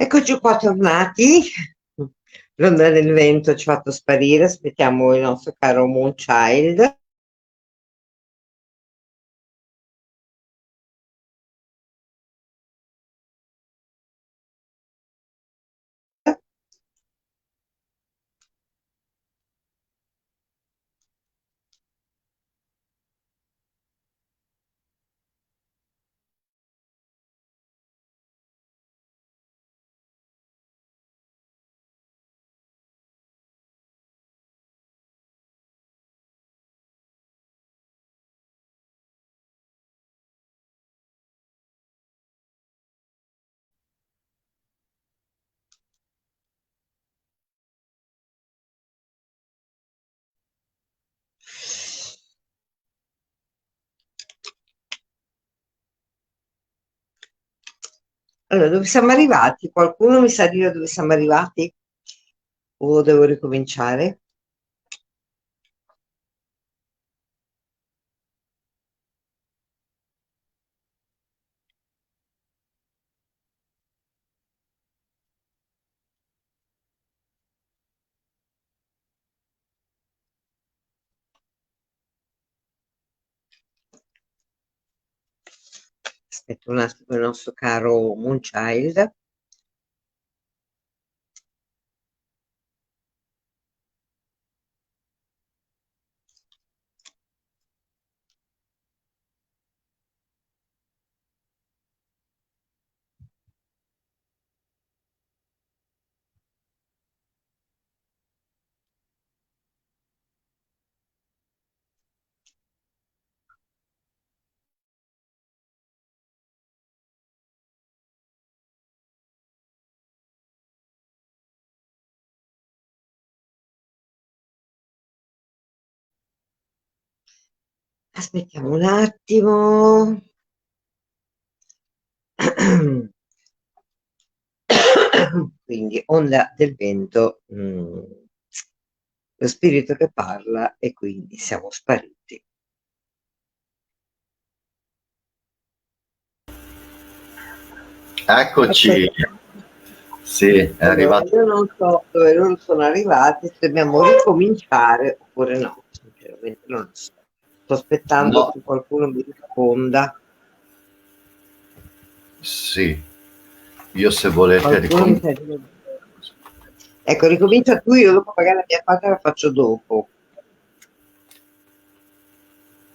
Eccoci qua tornati. L'onda del vento ci ha fatto sparire, aspettiamo il nostro caro Moonchild. Allora, dove siamo arrivati? Qualcuno mi sa dire dove siamo arrivati? O devo ricominciare? Aspetta un attimo il nostro caro Moonchild. Aspettiamo un attimo. Quindi onda del vento, lo spirito che parla e quindi siamo spariti. Eccoci, Eccoci. sì, è Allora, arrivato. io non so dove loro sono arrivati, se dobbiamo ricominciare oppure no, sinceramente non lo so. Sto aspettando No, che qualcuno mi risponda. sì, io se volete Qualcuno mi ricominciare. sa dire. Ecco, ricomincia tu, io dopo magari la mia parte la faccio dopo.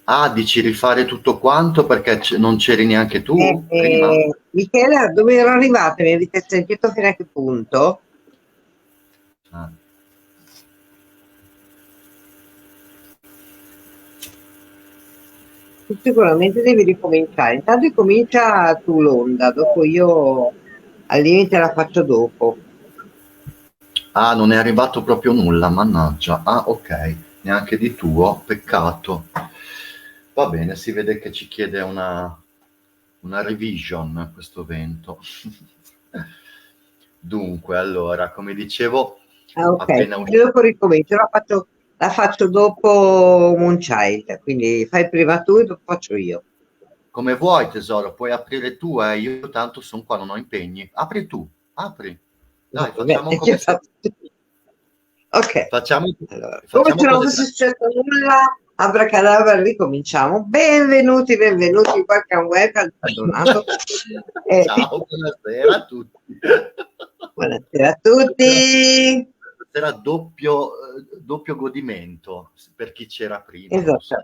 Ah, dici rifare tutto quanto perché non c'eri neanche tu prima? Michela, dove ero arrivata? Mi avete sentito fino a che punto? Ah. Tu sicuramente devi ricominciare. Intanto comincia tu l'onda, dopo io al limite la faccio dopo. Ah, non è arrivato proprio nulla, mannaggia. Ah, ok, neanche di tuo, peccato. Va bene, si vede che ci chiede una revision questo vento. Dunque, allora, come dicevo, Ah, ok. appena Io uscito. dopo ricomincio, la faccio dopo Moonchild, quindi fai prima tu e dopo faccio io. Come vuoi tesoro, puoi aprire tu, io tanto sono qua, non ho impegni. Apri tu, apri. Va Dai, bene, facciamo io come se... faccio. Ok, Facciamo, allora, come facciamo se non cose fosse tranquille. successo nulla, abracadabra, ricominciamo. Benvenuti, benvenuti, welcome, welcome, perdonato. Eh, Ciao, buonasera a tutti. buonasera a tutti. Stasera doppio godimento per chi c'era prima, lo so.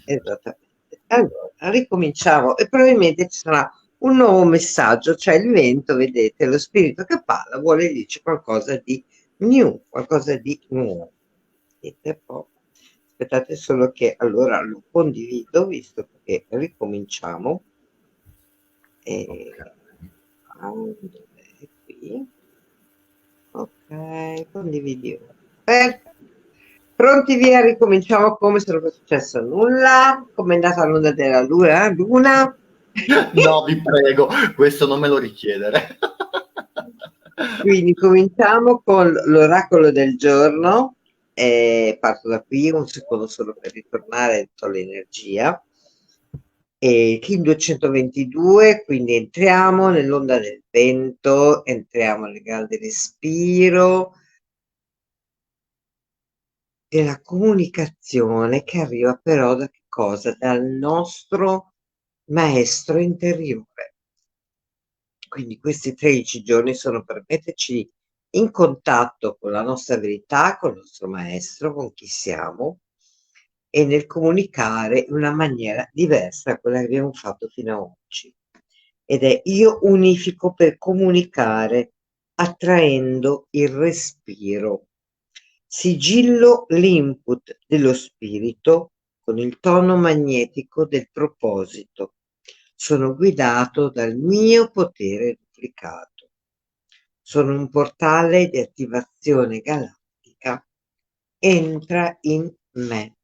Esattamente, esattamente. Allora, ricominciamo e probabilmente ci sarà un nuovo messaggio, cioè il vento, vedete, lo spirito che parla vuole dirci qualcosa di new, qualcosa di nuovo. Vedete un po'. Aspettate solo che allora lo condivido, visto che ricominciamo. E... Ok. dov'è? Qui. Ok, condividiamo. Perfetto. Pronti via, ricominciamo come se non fosse successo nulla. Com'è andata l'onda della luna? No, vi prego, questo non me lo richiedere. Quindi cominciamo con l'oracolo del giorno. Parto da qui un secondo solo per ritornare, to l'energia. E King 222, quindi entriamo nell'onda del vento, entriamo nel grande respiro della comunicazione che arriva però da che cosa? Dal nostro maestro interiore. Quindi questi 13 giorni sono per metterci in contatto con la nostra verità, con il nostro maestro, con chi siamo e nel comunicare in una maniera diversa da quella che abbiamo fatto fino a oggi. Ed è io unifico per comunicare attraendo il respiro. Sigillo l'input dello spirito con il tono magnetico del proposito. Sono guidato dal mio potere duplicato. Sono un portale di attivazione galattica. Entra in me.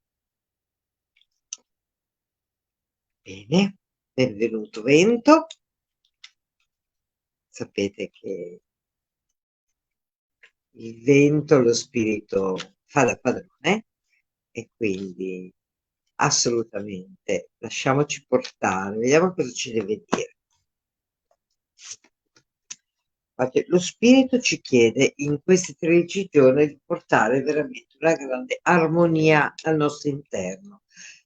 Bene, benvenuto vento. Sapete che il vento, lo spirito fa da padrone e quindi assolutamente lasciamoci portare, vediamo cosa ci deve dire. Infatti, lo spirito ci chiede in questi 13 giorni di portare veramente una grande armonia al nostro interno.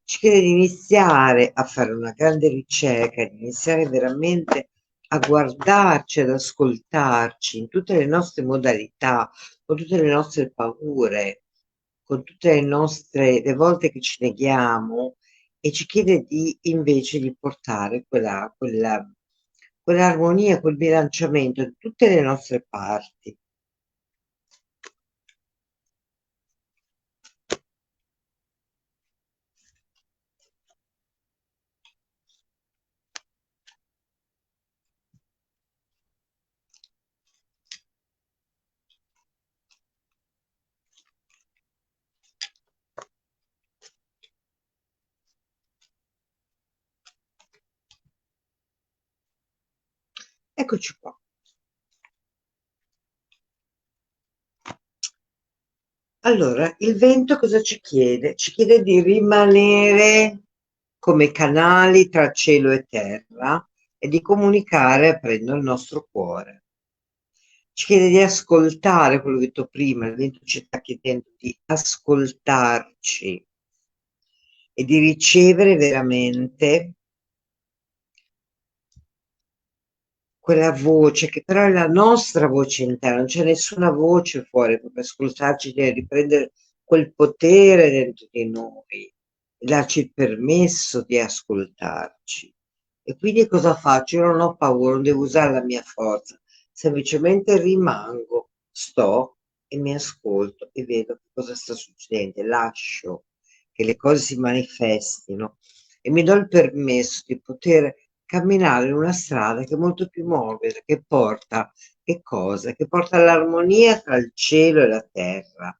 Ci chiede di iniziare a fare una grande ricerca, di iniziare veramente a guardarci, ad ascoltarci in tutte le nostre modalità, con tutte le nostre paure, con tutte le volte che ci neghiamo e ci chiede di invece di portare quell'armonia, quel bilanciamento di tutte le nostre parti. Eccoci qua. Allora, il vento cosa ci chiede? Ci chiede di rimanere come canali tra cielo e terra e di comunicare aprendo il nostro cuore. Ci chiede di ascoltare quello che ho detto prima, il vento ci sta chiedendo di ascoltarci e di ricevere veramente quella voce che però è la nostra voce interna, non c'è nessuna voce fuori, per ascoltarci deve riprendere quel potere dentro di noi, darci il permesso di ascoltarci. E quindi cosa faccio? Io non ho paura, non devo usare la mia forza, semplicemente rimango, sto e mi ascolto e vedo che cosa sta succedendo, lascio che le cose si manifestino e mi do il permesso di poter camminare in una strada che è molto più morbida, che porta che cosa? Che porta all'armonia tra il cielo e la terra.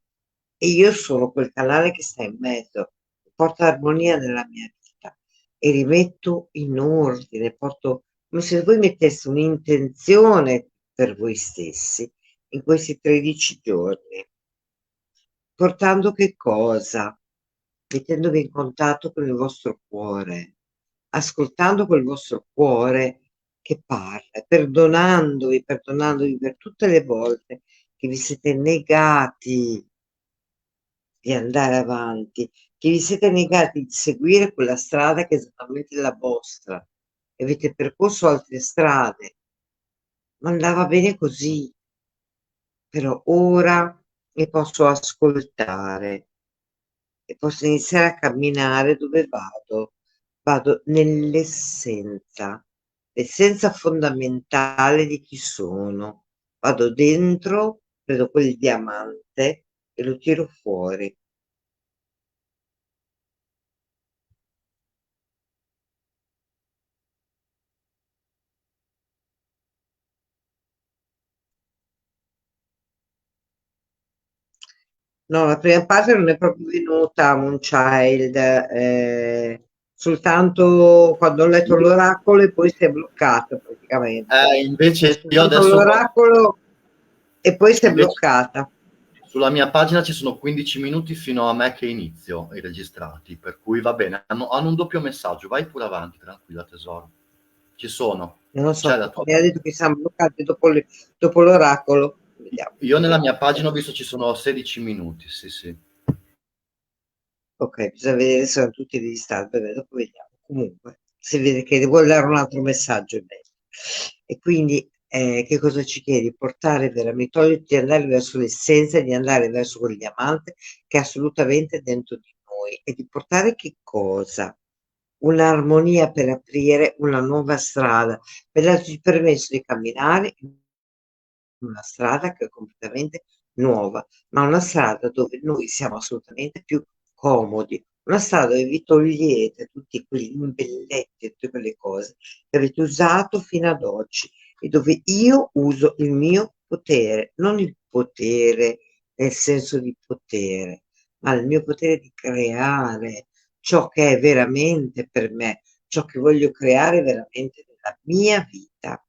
E io sono quel canale che sta in mezzo, che porta armonia nella mia vita e rimetto in ordine, porto come se voi metteste un'intenzione per voi stessi in questi 13 giorni, portando che cosa? Mettendovi in contatto con il vostro cuore, ascoltando quel vostro cuore che parla, perdonandovi per tutte le volte che vi siete negati di andare avanti, che vi siete negati di seguire quella strada che è esattamente la vostra e avete percorso altre strade, ma andava bene così, però ora mi posso ascoltare e posso iniziare a camminare dove vado. Vado nell'essenza, l'essenza fondamentale di chi sono. Vado dentro, prendo quel diamante e lo tiro fuori. No, la prima parte non è proprio venuta Moonchild, soltanto quando ho letto l'oracolo e poi si è bloccato praticamente. Ho Invece io ascoltato adesso l'oracolo e poi si è invece, bloccata. Sulla mia pagina ci sono 15 minuti fino a me che inizio i registrati, per cui va bene, hanno un doppio messaggio, vai pure avanti, tranquilla tesoro. Ci sono. Non lo C'è so, la tua... mi ha detto che siamo bloccati dopo l'oracolo. Vediamo. Io nella mia pagina ho visto ci sono 16 minuti, sì, sì. Ok, bisogna vedere se sono tutti registrati, vabbè, dopo vediamo. Comunque, si vede che vuole dare un altro messaggio in mezzo. E quindi, che cosa ci chiedi? Portare veramente, toglierti di andare verso l'essenza, di andare verso quel diamante che è assolutamente dentro di noi e di portare che cosa? Un'armonia per aprire una nuova strada, per darci il permesso di camminare in una strada che è completamente nuova, ma una strada dove noi siamo assolutamente più comodi, una strada dove vi togliete tutti quegli imbelletti e tutte quelle cose che avete usato fino ad oggi e dove io uso il mio potere, non il potere nel senso di potere, ma il mio potere di creare ciò che è veramente per me, ciò che voglio creare veramente nella mia vita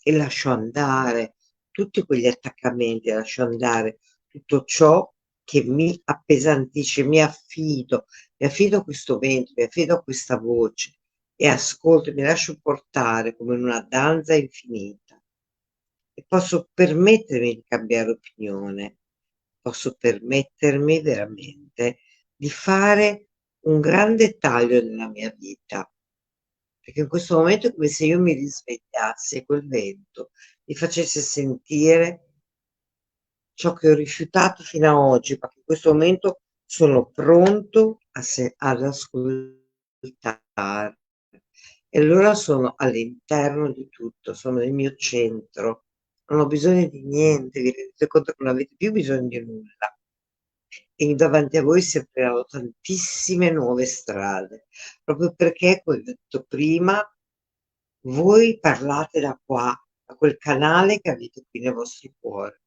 e lascio andare tutti quegli attaccamenti, lascio andare tutto ciò che mi appesantisce, mi affido a questo vento, mi affido a questa voce e ascolto, mi lascio portare come in una danza infinita e posso permettermi di cambiare opinione, posso permettermi veramente di fare un grande taglio nella mia vita. Perché in questo momento è come se io mi risvegliassi e quel vento mi facesse sentire ciò che ho rifiutato fino a oggi, perché in questo momento sono pronto ad ascoltare. E allora sono all'interno di tutto, sono nel mio centro, non ho bisogno di niente, vi rendete conto che non avete più bisogno di nulla. E davanti a voi si apriranno tantissime nuove strade, proprio perché, come ho detto prima, voi parlate da qua, da quel canale che avete qui nel vostro cuore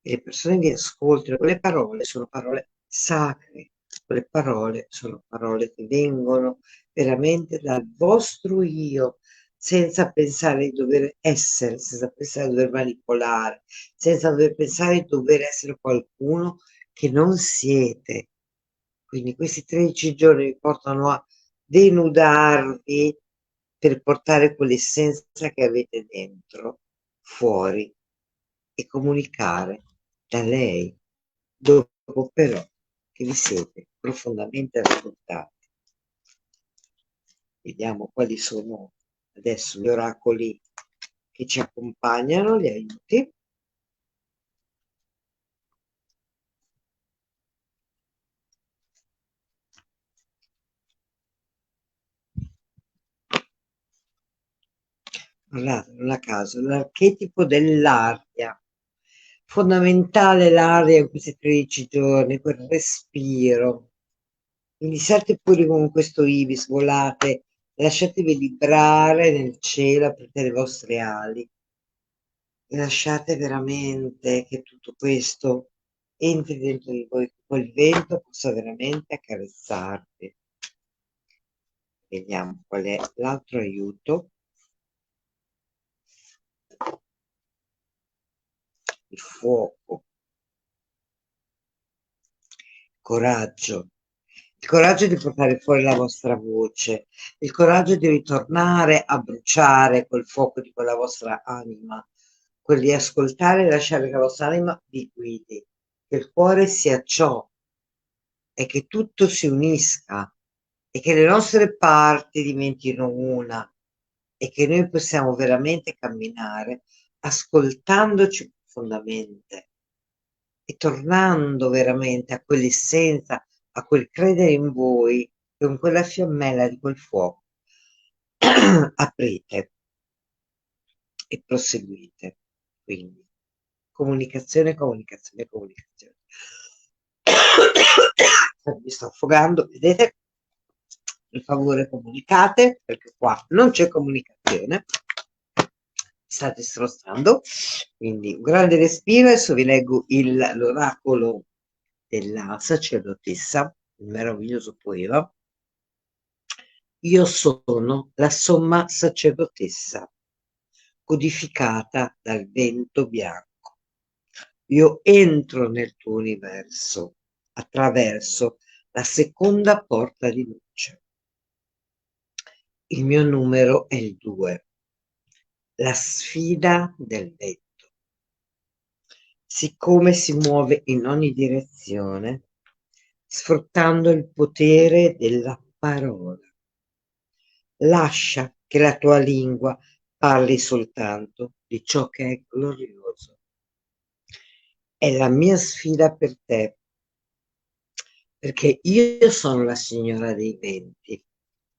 e le persone vi ascoltano. Quelle parole sono parole sacre, quelle parole sono parole che vengono veramente dal vostro io, senza pensare di dover essere, senza pensare di dover manipolare, senza dover pensare di dover essere qualcuno che non siete. Quindi questi 13 giorni vi portano a denudarvi per portare quell'essenza che avete dentro fuori e comunicare da lei, dopo però che vi siete profondamente ascoltati. Vediamo quali sono adesso gli oracoli che ci accompagnano, gli aiuti. Guardate, non a caso, l'archetipo dell'aria. Fondamentale l'aria in questi 13 giorni, quel respiro. Quindi siate pure con questo ibis, volate, lasciatevi vibrare nel cielo, aprite le vostre ali e lasciate veramente che tutto questo entri dentro di voi, che quel vento possa veramente accarezzarvi. Vediamo qual è l'altro aiuto. Il fuoco, coraggio, il coraggio di portare fuori la vostra voce, il coraggio di ritornare a bruciare quel fuoco di quella vostra anima, quello di ascoltare e lasciare che la vostra anima vi guidi, che il cuore sia ciò e che tutto si unisca e che le nostre parti diventino una e che noi possiamo veramente camminare ascoltandoci profondamente e tornando veramente a quell'essenza, a quel credere in voi, con quella fiammella di quel fuoco, aprite e proseguite. Quindi, comunicazione, comunicazione, comunicazione. Mi sto affogando, vedete? Per favore comunicate, perché qua non c'è comunicazione. State strozzando, quindi un grande respiro. Adesso vi leggo l'oracolo della sacerdotessa, il meraviglioso poema. Io sono la somma sacerdotessa, codificata dal vento bianco. Io entro nel tuo universo attraverso la seconda porta di luce. Il mio numero è il 2, la sfida del vento. Siccome si muove in ogni direzione, sfruttando il potere della parola. Lascia che la tua lingua parli soltanto di ciò che è glorioso. È la mia sfida per te, perché io sono la signora dei venti,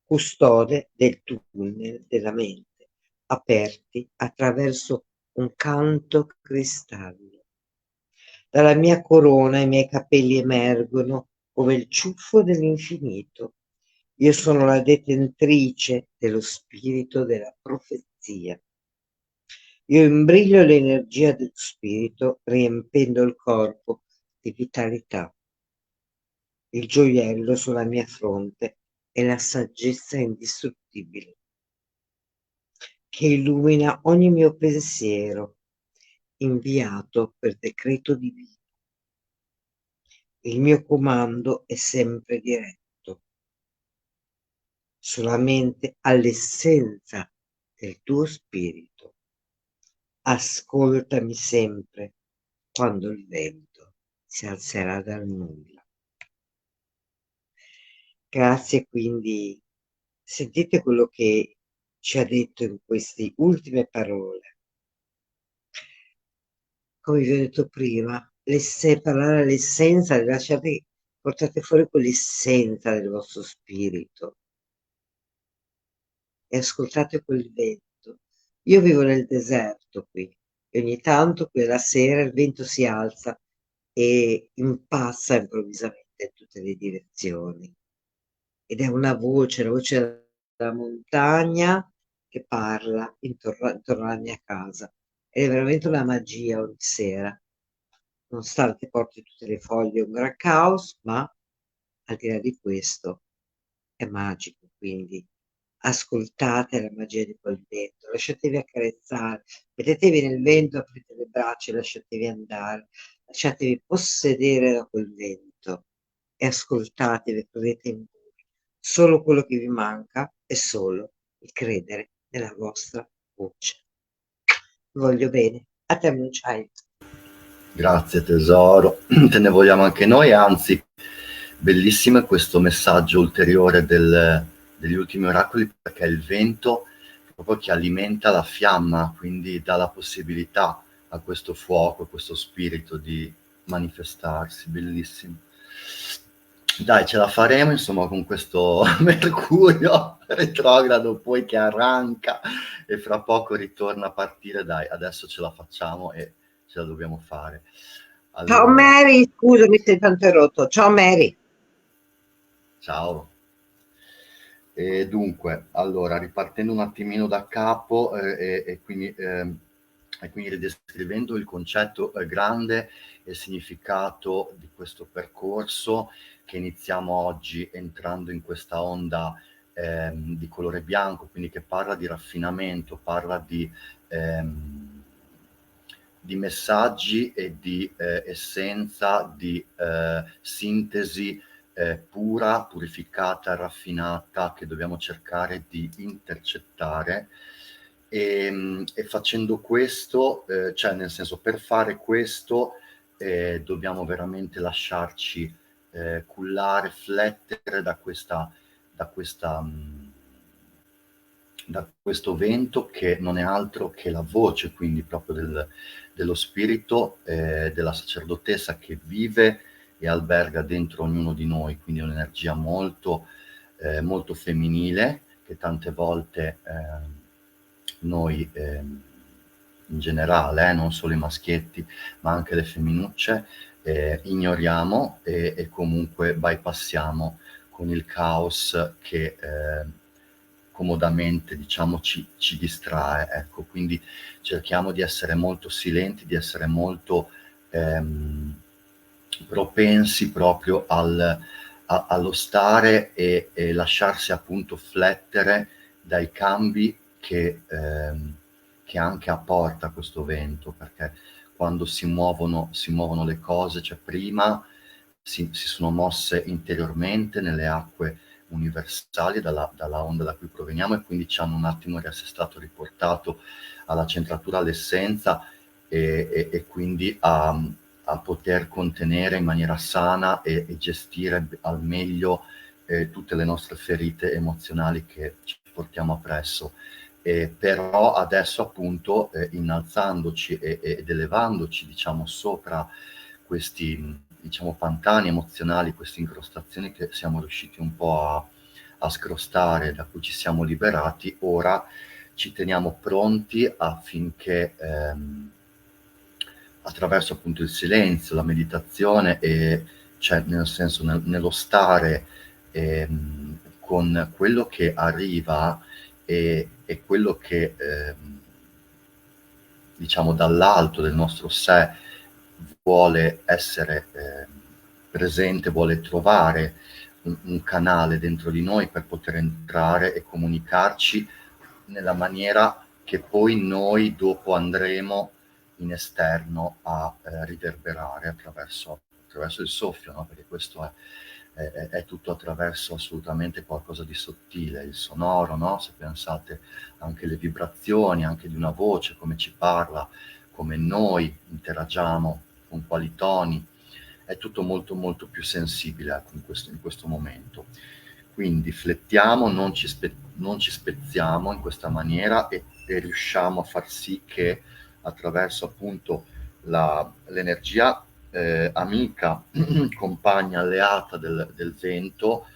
custode del tunnel della mente, aperti attraverso un canto cristallo. Dalla mia corona i miei capelli emergono come il ciuffo dell'infinito. Io sono la detentrice dello spirito della profezia. Io imbriglio l'energia dello spirito riempendo il corpo di vitalità. Il gioiello sulla mia fronte è la saggezza indistruttibile che illumina ogni mio pensiero, inviato per decreto divino. Il mio comando è sempre diretto, solamente all'essenza del tuo spirito. Ascoltami sempre quando il vento si alzerà dal nulla. Grazie, quindi sentite quello che ci ha detto in queste ultime parole. Come vi ho detto prima, parlare all'essenza, lasciate, portate fuori quell'essenza del vostro spirito e ascoltate quel vento. Io vivo nel deserto qui e ogni tanto qui la sera il vento si alza e impazza improvvisamente in tutte le direzioni. Ed è una voce, la voce della montagna che parla intorno alla mia casa. Ed è veramente una magia ogni sera. Nonostante porti tutte le foglie un gran caos, ma al di là di questo è magico, quindi ascoltate la magia di quel vento, lasciatevi accarezzare, mettetevi nel vento, aprite le braccia e lasciatevi andare, lasciatevi possedere da quel vento e ascoltatevi, credete in voi. Solo quello che vi manca è solo il credere nella vostra voce. Vi voglio bene. A te, Moonchild. Grazie tesoro, te ne vogliamo anche noi, anzi, bellissimo questo messaggio ulteriore degli ultimi oracoli, perché è il vento proprio che alimenta la fiamma, quindi dà la possibilità a questo fuoco, a questo spirito di manifestarsi, bellissimo. Dai, ce la faremo insomma con questo Mercurio retrogrado poi che arranca e fra poco ritorna a partire, dai, adesso ce la facciamo e ce la dobbiamo fare. Ciao Allora, Mary, scusami se ti ho interrotto. Ciao Mary. ciao. E dunque, allora, ripartendo un attimino da capo e quindi ridescrivendo il concetto grande e il significato di questo percorso che iniziamo oggi entrando in questa onda di colore bianco, quindi che parla di raffinamento, parla di messaggi e di essenza, di sintesi pura, purificata, raffinata, che dobbiamo cercare di intercettare e facendo questo, cioè nel senso, per fare questo dobbiamo veramente lasciarci cullare, flettere da questo vento che non è altro che la voce, quindi proprio dello spirito della sacerdotessa che vive e alberga dentro ognuno di noi, quindi un'energia molto, molto femminile che tante volte noi in generale, non solo i maschietti, ma anche le femminucce, ignoriamo e comunque bypassiamo con il caos che comodamente diciamo ci distrae, ecco. Quindi cerchiamo di essere molto silenti, di essere molto propensi proprio allo stare e lasciarsi appunto flettere dai cambi che anche apporta questo vento, perché quando si muovono le cose, cioè prima si sono mosse interiormente nelle acque universali dalla onda da cui proveniamo, e quindi ci hanno un attimo è stato riportato alla centratura, all'essenza, e quindi a poter contenere in maniera sana e gestire al meglio tutte le nostre ferite emozionali che ci portiamo appresso. Però adesso appunto innalzandoci ed elevandoci, diciamo, sopra questi, diciamo, pantani emozionali, queste incrostazioni che siamo riusciti un po' a scrostare, da cui ci siamo liberati, ora ci teniamo pronti affinché attraverso appunto il silenzio, la meditazione, e cioè nel senso nello stare con quello che arriva e quello che diciamo dall'alto del nostro sé vuole essere presente, vuole trovare un canale dentro di noi per poter entrare e comunicarci nella maniera che poi noi dopo andremo in esterno a riverberare attraverso il soffio, no? Perché questo è tutto attraverso assolutamente qualcosa di sottile, il sonoro, no? Se pensate anche le vibrazioni, anche di una voce, come ci parla, come noi interagiamo, con quali toni, è tutto molto molto più sensibile, ecco, in questo momento. Quindi flettiamo, non ci spezziamo in questa maniera, e riusciamo a far sì che attraverso appunto l'energia amica, compagna, alleata del vento,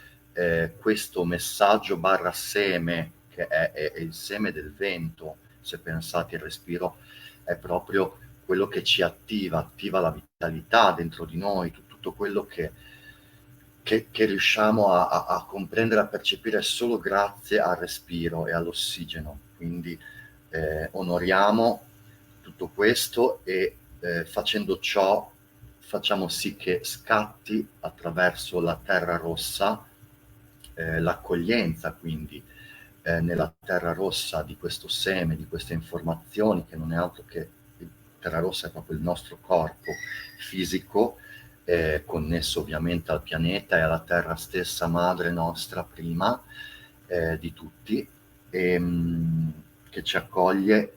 questo messaggio barra seme, che è il seme del vento, se pensate, il respiro è proprio quello che ci attiva la vitalità dentro di noi, tutto quello che riusciamo a comprendere, a percepire solo grazie al respiro e all'ossigeno. Quindi onoriamo tutto questo, e facendo ciò facciamo sì che scatti attraverso la terra rossa l'accoglienza, quindi nella terra rossa di questo seme, di queste informazioni, che non è altro che terra rossa, è proprio il nostro corpo fisico, connesso ovviamente al pianeta e alla terra stessa, madre nostra prima di tutti, che ci accoglie,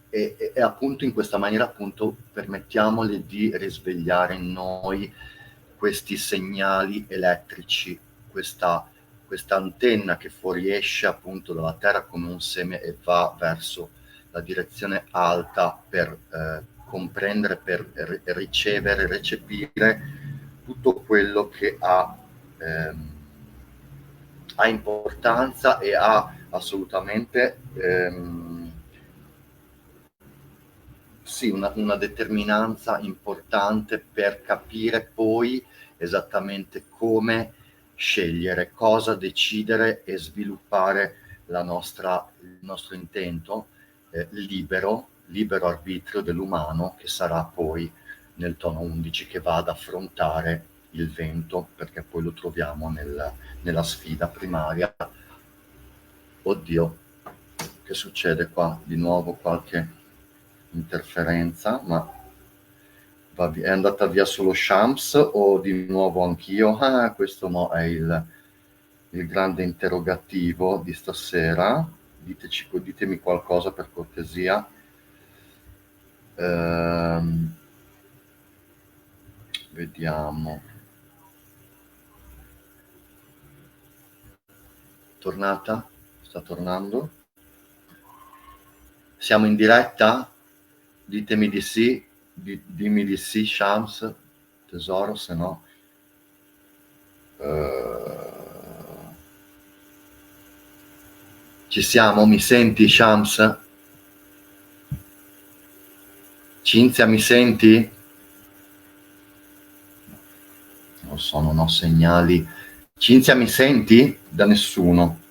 e appunto in questa maniera appunto permettiamole di risvegliare in noi questi segnali elettrici, questa antenna che fuoriesce appunto dalla terra come un seme e va verso la direzione alta per comprendere, per ricevere, recepire tutto quello che ha importanza e ha assolutamente sì, una determinanza importante per capire poi esattamente come scegliere, cosa decidere e sviluppare il nostro intento libero arbitrio dell'umano, che sarà poi nel tono 11, che va ad affrontare il vento, perché poi lo troviamo nella sfida primaria. Oddio, che succede qua? Di nuovo qualche interferenza, ma è andata via solo Shams o di nuovo anch'io? Questo no, è il grande interrogativo di stasera. Ditemi qualcosa per cortesia. Vediamo. Tornata? Sta tornando? Siamo in diretta? Ditemi di sì, dimmi di sì, Shams, tesoro, se no. Ci siamo? Mi senti, Shams? Cinzia, mi senti? Non lo so, non ho segnali. Cinzia, mi senti? Da nessuno.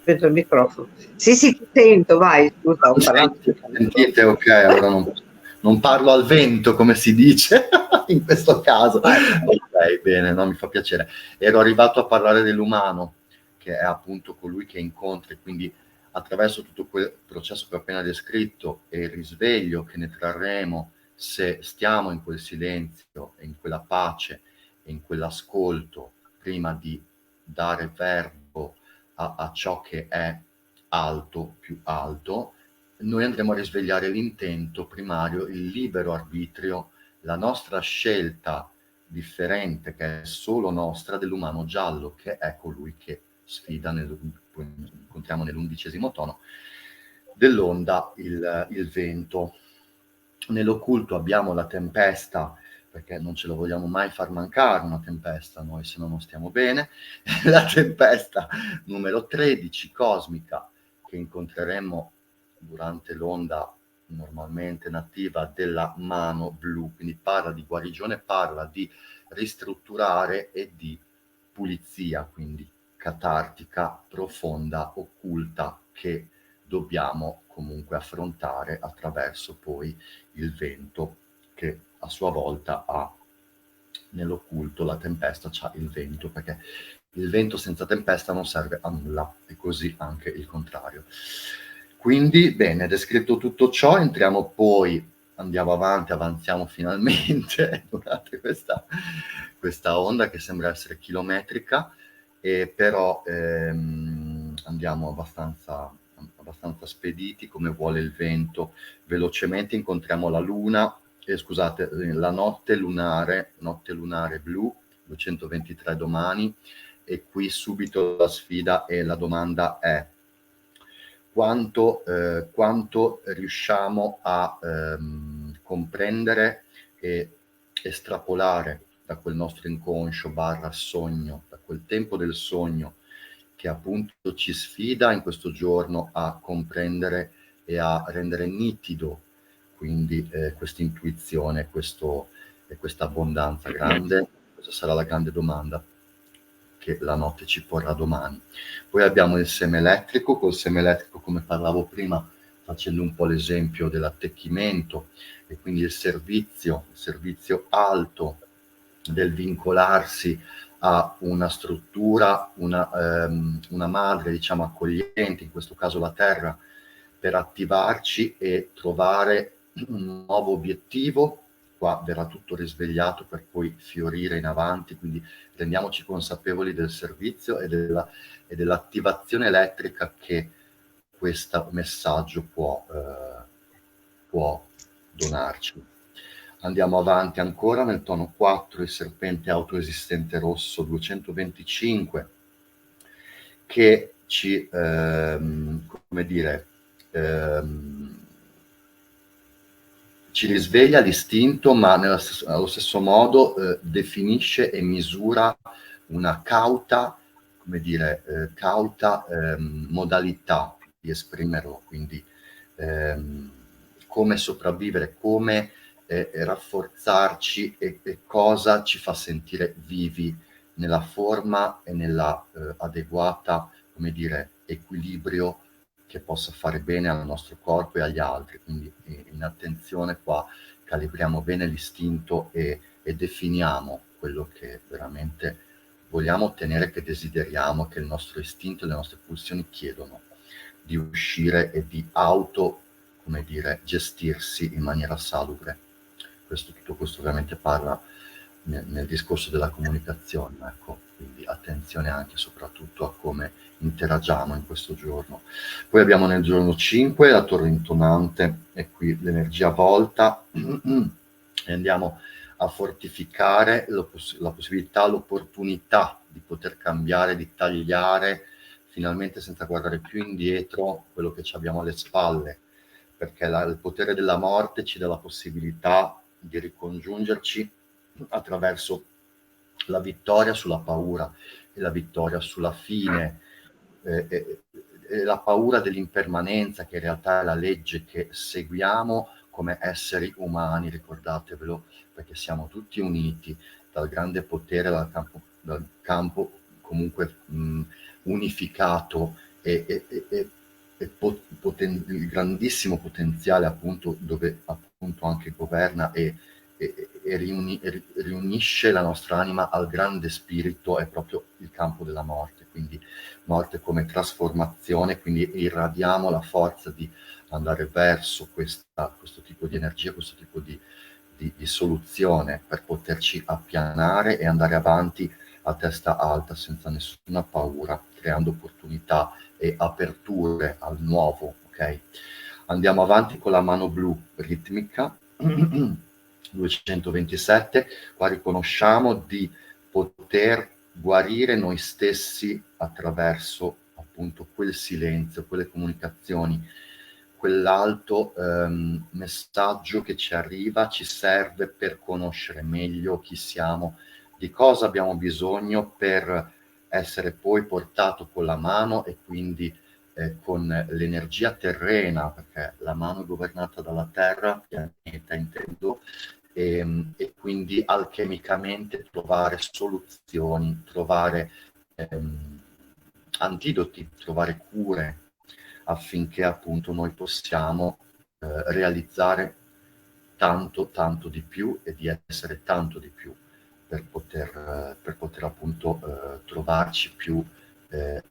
Vedo il microfono. Sì, ti sento, vai, scusa, ho parlato. Sentite, ok, allora non parlo al vento, come si dice in questo caso. Ok, bene, no, mi fa piacere. Ero arrivato a parlare dell'umano, che è appunto colui che incontri, quindi attraverso tutto quel processo che ho appena descritto e il risveglio che ne trarremo se stiamo in quel silenzio e in quella pace e in quell'ascolto prima di dare verbo a ciò che è alto, più alto, noi andremo a risvegliare l'intento primario, il libero arbitrio, la nostra scelta differente, che è solo nostra, dell'umano giallo, che è colui che sfida, poi incontriamo nell'11° tono, dell'onda il vento. Nell'occulto abbiamo la tempesta, perché non ce la vogliamo mai far mancare una tempesta, noi se no non stiamo bene, la tempesta numero 13, cosmica, che incontreremo durante l'onda normalmente nativa della mano blu, quindi parla di guarigione, parla di ristrutturare e di pulizia, quindi catartica, profonda, occulta, che dobbiamo comunque affrontare attraverso poi il vento, che a sua volta ha nell'occulto, la tempesta c'ha il vento, perché il vento senza tempesta non serve a nulla, e così anche il contrario. Quindi, bene, descritto tutto ciò, entriamo poi, andiamo avanti, avanziamo finalmente durante questa onda che sembra essere chilometrica, e però andiamo abbastanza spediti come vuole il vento. Velocemente incontriamo la luna, scusate, la notte lunare blu, 223 domani, e qui subito la sfida e la domanda è: quanto riusciamo a comprendere e estrapolare da quel nostro inconscio / sogno, da quel tempo del sogno che appunto ci sfida in questo giorno a comprendere e a rendere nitido quindi questa intuizione, questa abbondanza grande. Questa sarà la grande domanda che la notte ci porrà domani. Poi abbiamo il seme elettrico, col seme elettrico, come parlavo prima, facendo un po' l'esempio dell'attecchimento, e quindi il servizio alto del vincolarsi a una struttura, una madre, diciamo, accogliente, in questo caso la terra, per attivarci e trovare un nuovo obiettivo. Qua verrà tutto risvegliato per poi fiorire in avanti, quindi rendiamoci consapevoli del servizio e dell'attivazione elettrica che questo messaggio può donarci. Andiamo avanti ancora nel tono 4, il serpente autoesistente rosso 225, che ci, come dire, ci risveglia l'istinto, ma allo stesso modo definisce e misura una cauta, come dire, modalità di esprimerlo, quindi come sopravvivere, come rafforzarci e cosa ci fa sentire vivi nella forma e nella adeguata, come dire, equilibrio che possa fare bene al nostro corpo e agli altri. Quindi in attenzione qua calibriamo bene l'istinto e definiamo quello che veramente vogliamo ottenere, che desideriamo, che il nostro istinto e le nostre pulsioni chiedono di uscire e di come dire, gestirsi in maniera salubre. Tutto questo ovviamente parla nel discorso della comunicazione, ecco, quindi attenzione anche e soprattutto a come interagiamo in questo giorno. Poi abbiamo nel giorno 5 la torre intonante, e qui l'energia volta e andiamo a fortificare la possibilità, l'opportunità di poter cambiare, di tagliare finalmente senza guardare più indietro quello che ci abbiamo alle spalle, perché il potere della morte ci dà la possibilità di ricongiungerci attraverso la vittoria sulla paura e la vittoria sulla fine, e la paura dell'impermanenza, che in realtà è la legge che seguiamo come esseri umani, ricordatevelo, perché siamo tutti uniti dal grande potere, dal campo comunque unificato il grandissimo potenziale, appunto, dove appunto anche governa e riunisce la nostra anima al grande spirito, è proprio il campo della morte, quindi morte come trasformazione, quindi irradiamo la forza di andare verso questo tipo di energia, questo tipo di soluzione per poterci appianare e andare avanti a testa alta senza nessuna paura, creando opportunità e aperture al nuovo, ok? Andiamo avanti con la mano blu ritmica 227. Qua riconosciamo di poter guarire noi stessi attraverso appunto quel silenzio, quelle comunicazioni, quell'alto messaggio che ci arriva, ci serve per conoscere meglio chi siamo, di cosa abbiamo bisogno per essere poi portato con la mano e quindi con l'energia terrena, perché la mano è governata dalla terra, pianeta intendo, e quindi alchemicamente trovare soluzioni, trovare antidoti, trovare cure affinché appunto noi possiamo realizzare tanto, tanto di più e di essere tanto di più per poter appunto trovarci più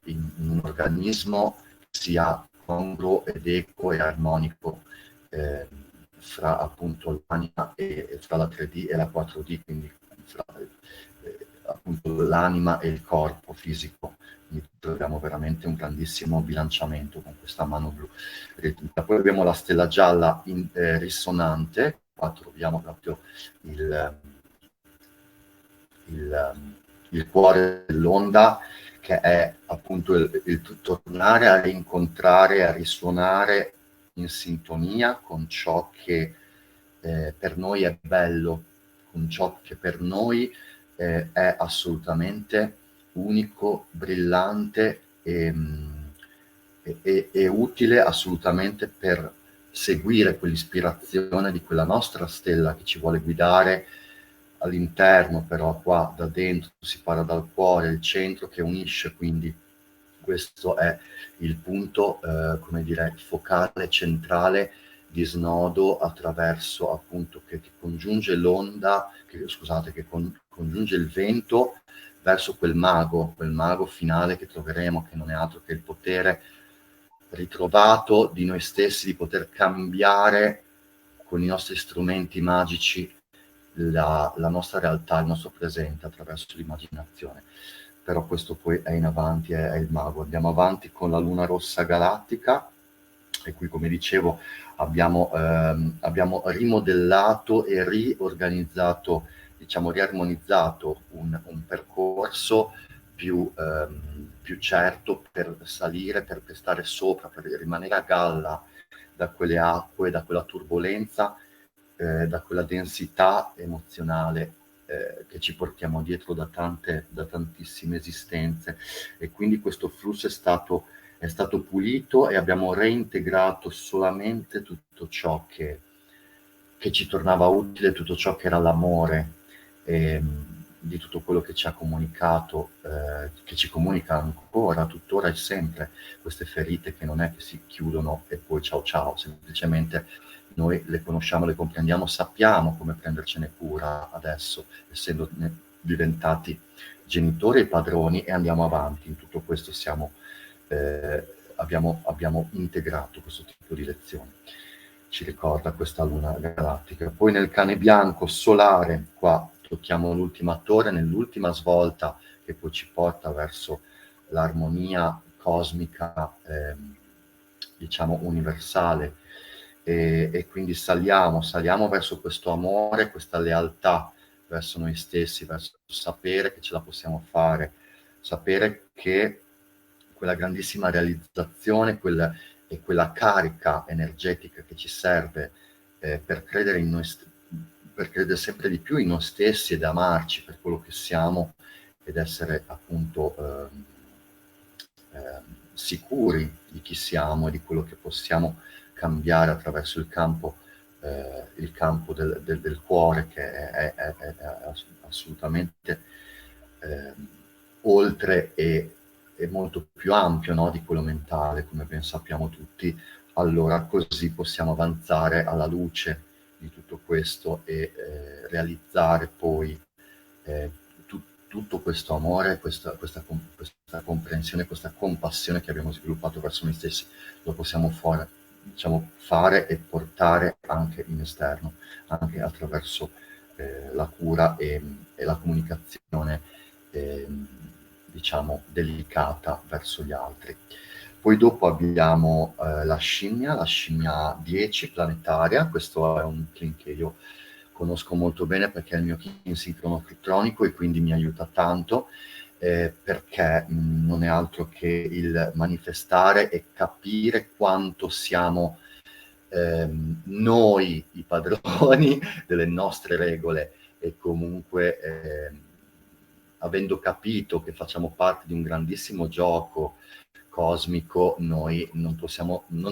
in un organismo che sia congruo ed equo e armonico fra appunto l'anima e fra la 3D e la 4D, quindi fra appunto l'anima e il corpo fisico. Quindi troviamo veramente un grandissimo bilanciamento con questa mano blu. Poi abbiamo la stella gialla risonante, qua troviamo proprio il cuore dell'onda, che è appunto il tornare a rincontrare, a risuonare in sintonia con ciò che per noi è bello, con ciò che per noi è assolutamente unico, brillante e utile assolutamente per seguire quell'ispirazione di quella nostra stella che ci vuole guidare all'interno, però qua da dentro si parla dal cuore, il centro che unisce, quindi questo è il punto, come dire, focale, centrale di snodo attraverso appunto che congiunge l'onda, che congiunge il vento verso quel mago finale che troveremo, che non è altro che il potere ritrovato di noi stessi, di poter cambiare con i nostri strumenti magici la nostra realtà, il nostro presente attraverso l'immaginazione. Però questo poi è in avanti, è il mago. Andiamo avanti con la luna rossa galattica, e qui, come dicevo, abbiamo rimodellato e riorganizzato, diciamo riarmonizzato un percorso più certo per salire, per stare sopra, per rimanere a galla da quelle acque, da quella turbolenza, da quella densità emozionale che ci portiamo dietro da tantissime esistenze, e quindi questo flusso è stato pulito e abbiamo reintegrato solamente tutto ciò che ci tornava utile, tutto ciò che era l'amore di tutto quello che ci ha comunicato, che ci comunica ancora, tuttora e sempre, queste ferite che non è che si chiudono e poi ciao ciao, semplicemente noi le conosciamo, le comprendiamo, sappiamo come prendercene cura adesso, essendo diventati genitori e padroni, e andiamo avanti. In tutto questo abbiamo integrato questo tipo di lezioni. Ci ricorda questa luna galattica. Poi nel cane bianco solare, qua tocchiamo l'ultima torre, nell'ultima svolta che poi ci porta verso l'armonia cosmica, diciamo universale, e quindi saliamo verso questo amore, questa lealtà verso noi stessi, verso sapere che ce la possiamo fare, sapere che quella grandissima realizzazione e quella carica energetica che ci serve per credere in noi, per credere sempre di più in noi stessi ed amarci per quello che siamo, ed essere appunto sicuri di chi siamo e di quello che possiamo cambiare attraverso il campo del cuore, che è assolutamente oltre e molto più ampio, no, di quello mentale, come ben sappiamo tutti. Allora così possiamo avanzare alla luce di tutto questo e realizzare poi tutto questo amore, questa comprensione, questa compassione che abbiamo sviluppato verso noi stessi, lo possiamo fare e portare anche in esterno, anche attraverso la cura e la comunicazione diciamo delicata verso gli altri. Poi dopo abbiamo la scimmia 10 planetaria. Questo è un kin che io conosco molto bene perché è il mio kin sincrono-criptronico e quindi mi aiuta tanto, perché non è altro che il manifestare e capire quanto siamo noi i padroni delle nostre regole, e comunque avendo capito che facciamo parte di un grandissimo gioco cosmico, noi non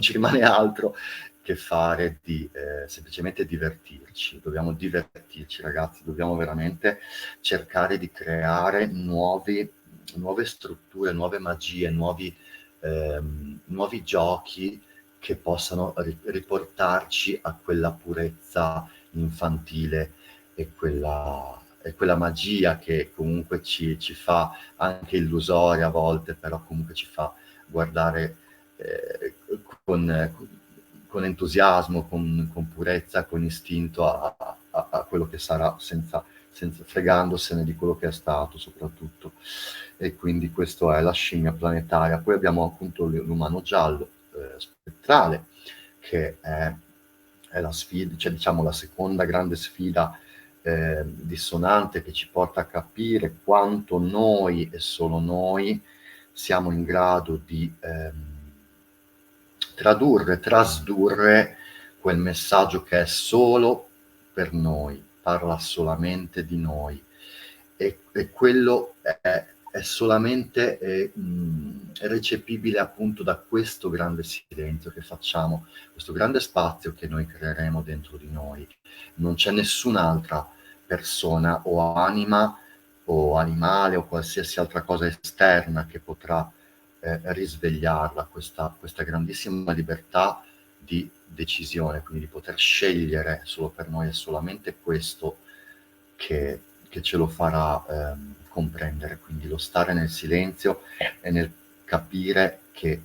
ci rimane altro che fare di semplicemente divertirci. Dobbiamo divertirci, ragazzi, dobbiamo veramente cercare di creare nuove strutture, nuove magie, nuovi giochi che possano riportarci a quella purezza infantile e quella magia che comunque ci fa anche illusoria a volte, però comunque ci fa guardare con entusiasmo, con purezza, con istinto a quello che sarà, senza fregandosene di quello che è stato soprattutto. E quindi questo è la scimmia planetaria. Poi abbiamo appunto l'umano giallo spettrale, che è la sfida, cioè diciamo la seconda grande sfida dissonante, che ci porta a capire quanto noi e solo noi siamo in grado di trasdurre quel messaggio che è solo per noi, parla solamente di noi, e quello è solamente recepibile appunto da questo grande silenzio che facciamo, questo grande spazio che noi creeremo dentro di noi. Non c'è nessun'altra persona o anima o animale o qualsiasi altra cosa esterna che potrà risvegliarla, questa grandissima libertà di decisione, quindi di poter scegliere solo per noi. È solamente questo che ce lo farà comprendere, quindi lo stare nel silenzio e nel capire che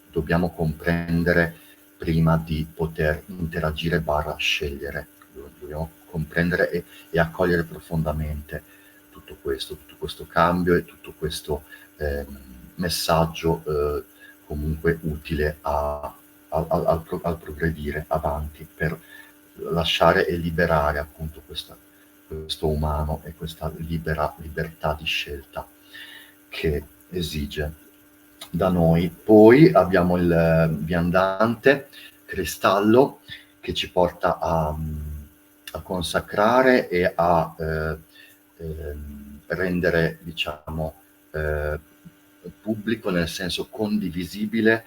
dobbiamo comprendere prima di poter interagire / scegliere. Dobbiamo comprendere e accogliere profondamente tutto questo cambio e tutto questo messaggio comunque utile al progredire avanti, per lasciare e liberare appunto questo umano e questa libertà di scelta che esige da noi. Poi abbiamo il viandante cristallo, che ci porta a consacrare e a rendere, diciamo, pubblico, nel senso condivisibile,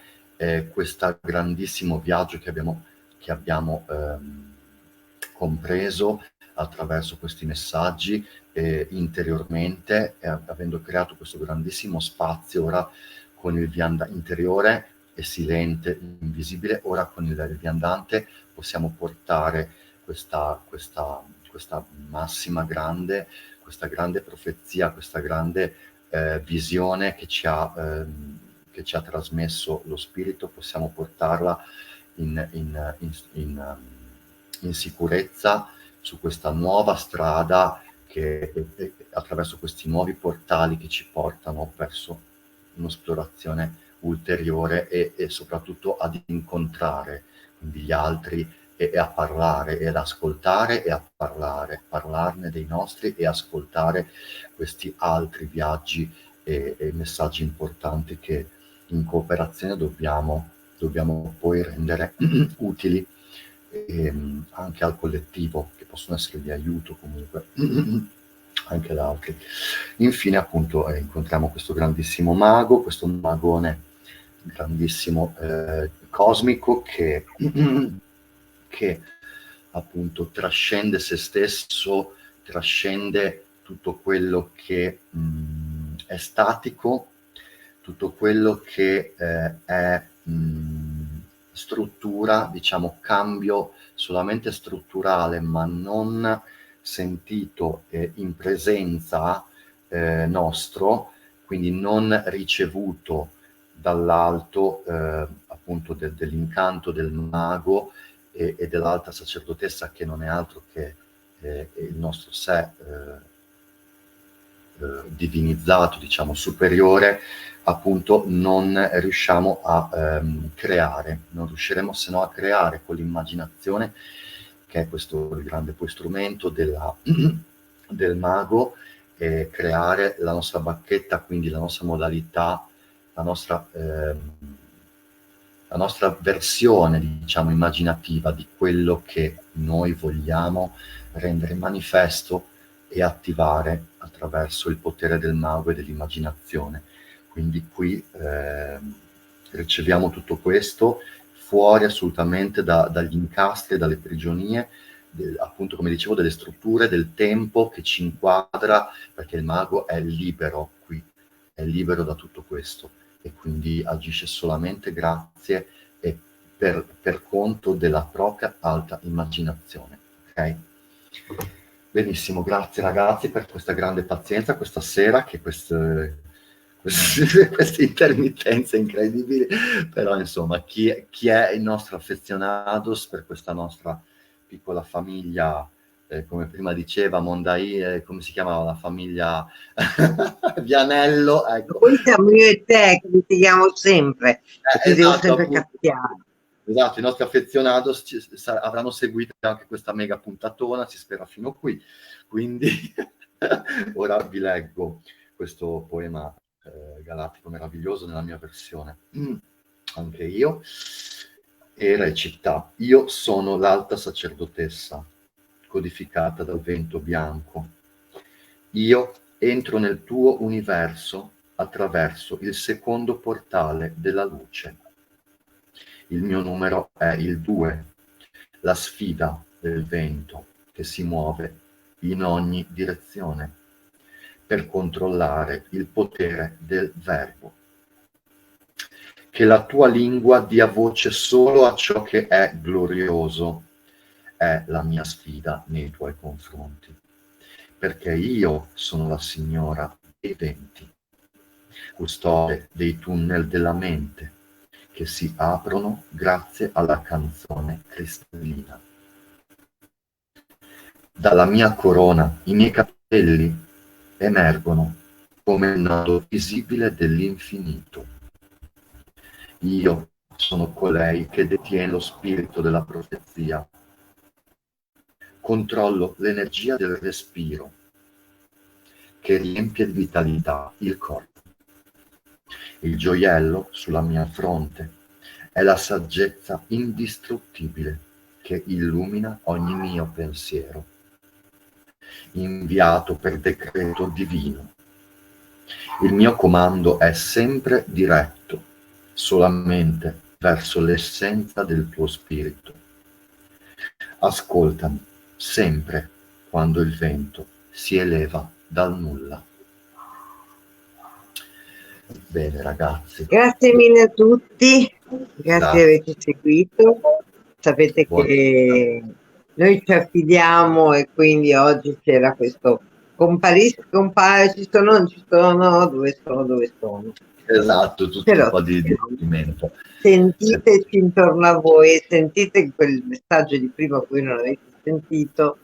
questo grandissimo viaggio che abbiamo compreso attraverso questi messaggi interiormente, avendo creato questo grandissimo spazio ora con il viandante interiore e silente, invisibile. Ora con il viandante possiamo portare questa massima grande, questa grande profezia, questa grande visione che ci ha trasmesso lo spirito. Possiamo portarla in sicurezza su questa nuova strada, che attraverso questi nuovi portali che ci portano verso un'esplorazione ulteriore e soprattutto ad incontrare quindi gli altri e a parlare e ad ascoltare e a parlarne dei nostri e ascoltare questi altri viaggi e messaggi importanti che in cooperazione dobbiamo poi rendere utili anche al collettivo, che possono essere di aiuto comunque anche ad altri. Infine appunto incontriamo questo grandissimo mago, questo magone grandissimo cosmico che appunto trascende se stesso, trascende tutto quello che è statico, tutto quello che è struttura, diciamo cambio solamente strutturale, ma non sentito in presenza nostro, quindi non ricevuto dall'alto, appunto dell'incanto del mago e dell'alta sacerdotessa, che non è altro che il nostro sé divinizzato, diciamo superiore, appunto non riusciamo a creare, non riusciremo se no a creare con l'immaginazione, che è questo il grande poi strumento del mago, creare la nostra bacchetta, quindi la nostra modalità, la nostra versione, diciamo, immaginativa di quello che noi vogliamo rendere manifesto e attivare attraverso il potere del mago e dell'immaginazione. Quindi qui riceviamo tutto questo fuori assolutamente dagli incastri e dalle prigionie, appunto come dicevo, delle strutture, del tempo che ci inquadra, perché il mago è libero qui, è libero da tutto questo e quindi agisce solamente grazie e per conto della propria alta immaginazione. Ok? Benissimo, grazie ragazzi per questa grande pazienza questa sera, che queste intermittenze incredibili, però insomma chi è il nostro affezionados per questa nostra piccola famiglia, come prima diceva Mondai, come si chiamava la famiglia Vianello, ecco. Noi siamo io e te che litighiamo sempre, e ti devo Esatto, sempre appunto. cazziare. Esatto, i nostri affezionados avranno seguito anche questa mega puntatona, si spera fino qui, quindi ora vi leggo questo poema galattico meraviglioso nella mia versione, anche io, e recita: io sono l'alta sacerdotessa, codificata dal vento bianco, io entro nel tuo universo attraverso il secondo portale della luce. Il mio numero è il 2, la sfida del vento che si muove in ogni direzione per controllare il potere del verbo. Che la tua lingua dia voce solo a ciò che è glorioso è la mia sfida nei tuoi confronti, perché io sono la signora dei venti, custode dei tunnel della mente, che si aprono grazie alla canzone cristallina. Dalla mia corona i miei capelli emergono come il nodo visibile dell'infinito. Io sono colei che detiene lo spirito della profezia. Controllo l'energia del respiro che riempie di vitalità il corpo. Il gioiello sulla mia fronte è la saggezza indistruttibile che illumina ogni mio pensiero, inviato per decreto divino. Il mio comando è sempre diretto, solamente verso l'essenza del tuo spirito. Ascoltami sempre quando il vento si eleva dal nulla. Bene ragazzi. Grazie mille a tutti, grazie di averci seguito. Sapete che noi ci affidiamo e quindi oggi c'era questo compare, ci sono, dove sono. Esatto, tutto però, un po' di divertimento. Sentiteci intorno a voi, sentite quel messaggio di prima a cui non avete sentito,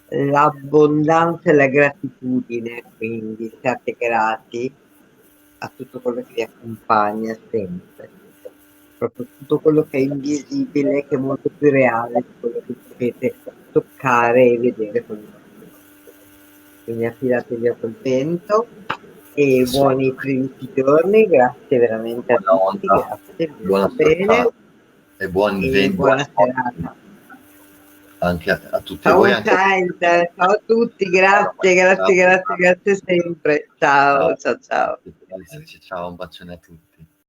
l'abbondanza e la gratitudine, quindi siate grati a tutto quello che vi accompagna sempre, proprio tutto quello che è invisibile, che è molto più reale di quello che potete toccare e vedere con i vostri occhi. Quindi affidatevi a quel vento e buoni primi giorni, grazie veramente a tutti, grazie, buona bene e buon e buona serata. Anche a tutti ciao, voi. Ciao a tutti, grazie sempre. Ciao. Ciao, un bacione a tutti.